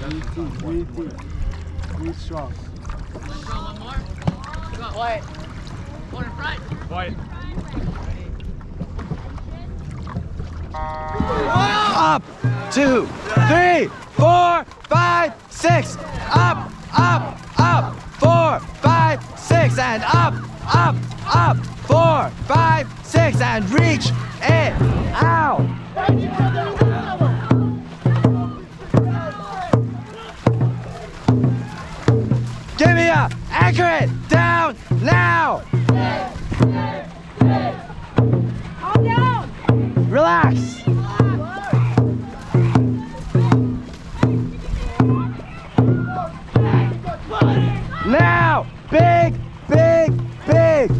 Breathe strong. One more. Go. White. One in front. White. Up, 2, 3, 4, 5, 6. Up, up, up. 4, 5, 6 and up, up, up. 4, 5, 6 and reach it out. Give me a anchor it down now. Calm down. Relax. Now, big, big, big.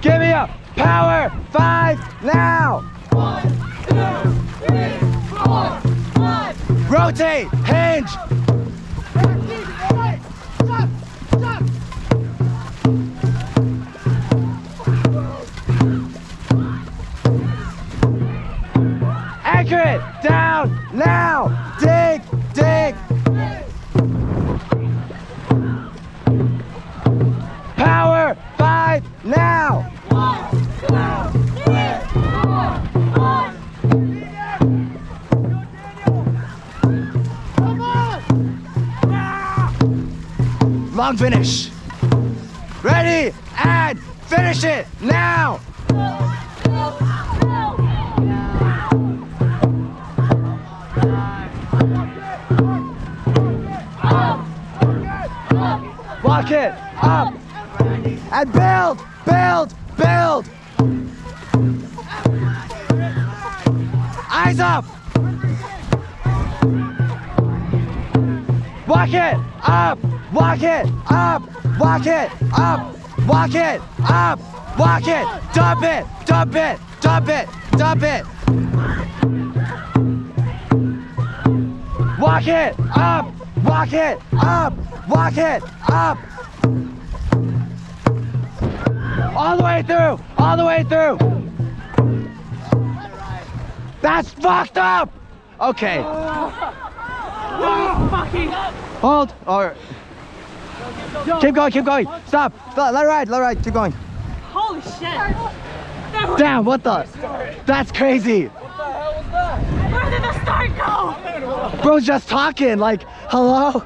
Give me a power 5 now. 1, 2, 3, 4, 5. Rotate, hinge. Stop. Stop. Anchor it down now. Dig, dig. Power 5 now. 1, 2, 3, 4, 5. Come on. Long finish. Ready and finish it now. Walk it up and build, build, build. Eyes up. Walk it up, walk it up, walk it up, walk it up, walk it, dump it, dump it, dump it, dump it. Walk it up, walk it up, walk it up. All the way through, all the way through. That's fucked up. Okay. Hold. Or keep going, keep going. Stop. Stop. Let it ride, keep going. Holy shit. Damn, what the? That's crazy. Where did the start go? Bro's just talking, like, hello?